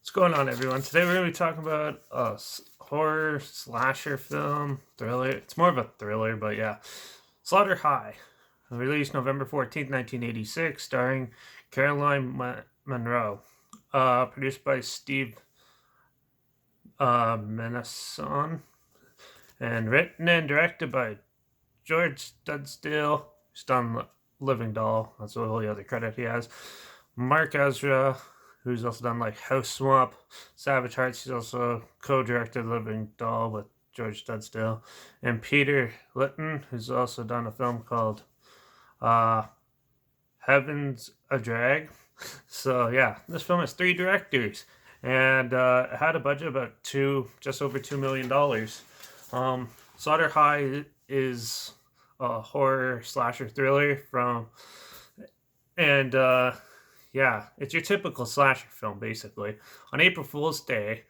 What's going on, everyone? Today we're going to be talking about a horror slasher film, thriller. It's more of a thriller, but yeah. Slaughter High, released November 14th, 1986, starring Caroline Monroe. Produced by Steve Menason, and written and directed by George Dudsdale, who's done Living Doll. That's the only other credit he has. Mark Ezra, who's also done like House Swamp, Savage Hearts. He's also co-directed Living Doll with George Dudsdale, and Peter Litton, who's also done a film called uh, Heaven's a Drag. So yeah, this film has three directors, and it had a budget of about just over $2 million. Slaughter High is a horror slasher thriller and yeah, it's your typical slasher film basically. On April Fool's Day,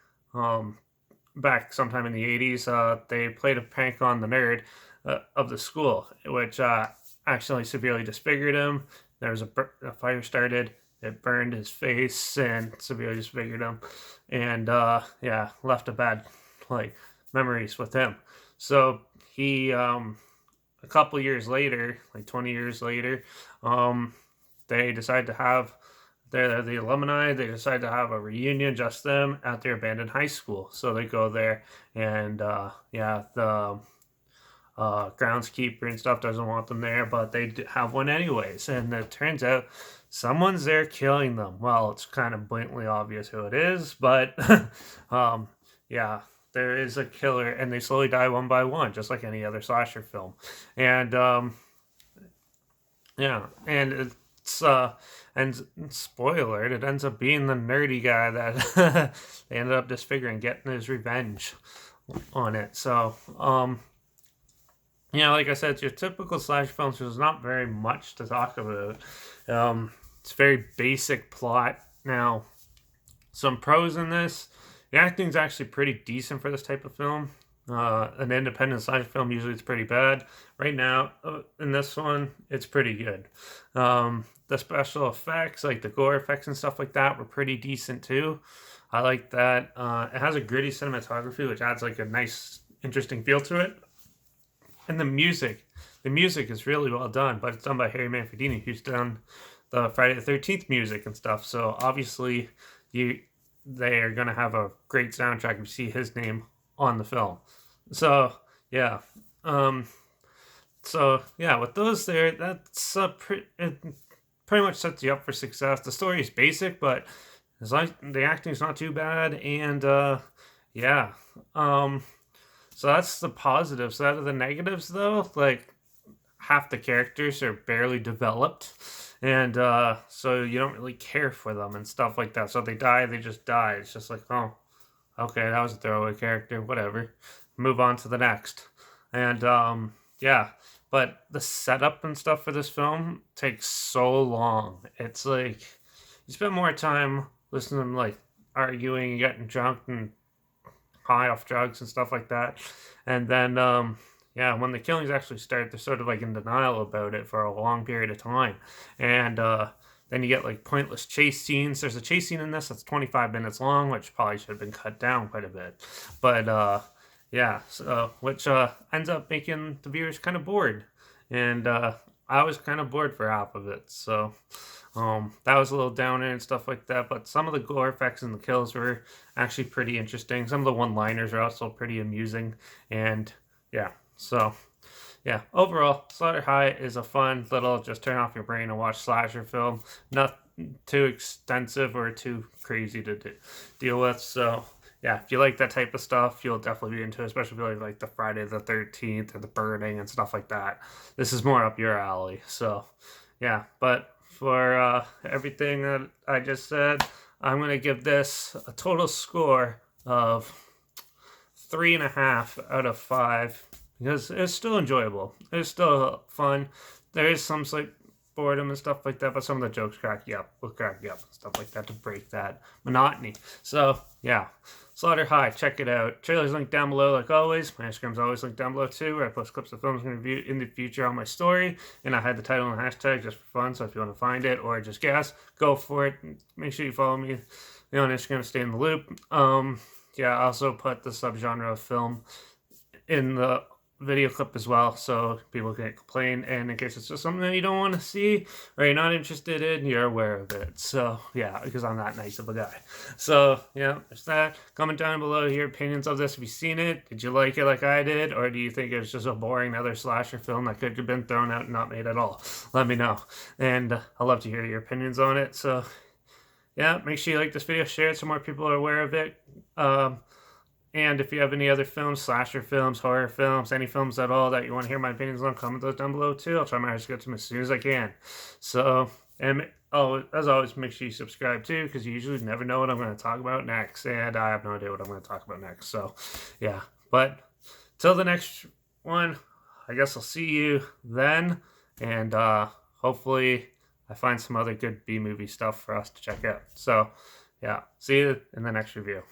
back sometime in the 80s, they played a prank on the nerd of the school, which accidentally severely disfigured him. There was a fire started. It burned his face and severely disfigured him, and yeah, left a bad like memories with him. So he, a couple years later, like 20 years later, they decide to have the alumni. They decide to have a reunion, just them, at their abandoned high school. So they go there, and yeah, the groundskeeper and stuff doesn't want them there, but they have one anyways. And it turns out someone's there killing them. Well, it's kind of blatantly obvious who it is, but yeah, there is a killer, and they slowly die one by one, just like any other slasher film. And yeah, and and spoiler, it ends up being the nerdy guy that they ended up disfiguring, getting his revenge on it. So yeah, like I said, it's your typical slasher film, so there's not very much to talk about. It's a very basic plot. Now, some pros in this: the acting's actually pretty decent for this type of film. An independent slasher film, usually it's pretty bad. Right now, in this one, it's pretty good. The special effects, like the gore effects and stuff like that, were pretty decent too. I like that. It has a gritty cinematography, which adds like a nice, interesting feel to it. And the music is really well done, but it's done by Harry Manfredini, who's done the Friday the 13th music and stuff. So obviously, they are gonna have a great soundtrack if you see his name on the film. So yeah, with those there, that's it pretty much sets you up for success. The story is basic, but it's like the acting's not too bad, and yeah, so that's the positives. Out of the negatives, though, like half the characters are barely developed, and so you don't really care for them and stuff like that. So if they die, they just die. It's just like, oh, okay, that was a throwaway character, whatever. Move on to the next. And yeah, but the setup and stuff for this film takes so long. It's like you spend more time listening to them like arguing and getting drunk and high off drugs and stuff like that. And then yeah, when the killings actually start, they're sort of like in denial about it for a long period of time. And then you get like pointless chase scenes. There's a chase scene in this that's 25 minutes long, which probably should have been cut down quite a bit. But yeah, so which ends up making the viewers kind of bored. And I was kind of bored for half of it. So that was a little downer and stuff like that. But some of the gore effects and the kills were actually pretty interesting. Some of the one-liners are also pretty amusing. And yeah, so yeah, overall, Slaughter High is a fun little just turn off your brain and watch slasher film. Not too extensive or too crazy to deal with. So yeah, if you like that type of stuff, you'll definitely be into it, especially if you like the Friday the 13th or the Burning and stuff like that. This is more up your alley. So yeah, but for everything that I just said, I'm going to give this a total score of 3.5 out of 5. Because it's still enjoyable. It's still fun. There is some slight boredom and stuff like that, but some of the jokes will crack you up and stuff like that to break that monotony. So, yeah. Slaughter High, check it out. Trailer's linked down below like always. My Instagram's always linked down below too, where I post clips of films I'm going to review in the future on my story. And I had the title and hashtag just for fun, so if you want to find it or just guess, go for it. Make sure you follow me on Instagram to stay in the loop. Yeah, I also put the subgenre of film in the video clip as well, so people can't complain. And in case it's just something that you don't want to see or you're not interested in, you're aware of it. So yeah, because I'm that nice of a guy. So yeah, there's that. Comment down below your opinions of this. Have you seen it? Did you like it like I did, or do you think it was just a boring other slasher film that could have been thrown out and not made at all? Let me know, and I'd love to hear your opinions on it. So yeah, make sure you like this video, share it so more people are aware of it. And if you have any other films, slasher films, horror films, any films at all that you want to hear my opinions on, comment those down below too. I'll try my hardest to get to them as soon as I can. So, and as always, make sure you subscribe too, because you usually never know what I'm going to talk about next. And I have no idea what I'm going to talk about next. So, yeah. But till the next one, I guess I'll see you then. And hopefully I find some other good B-movie stuff for us to check out. So, yeah. See you in the next review.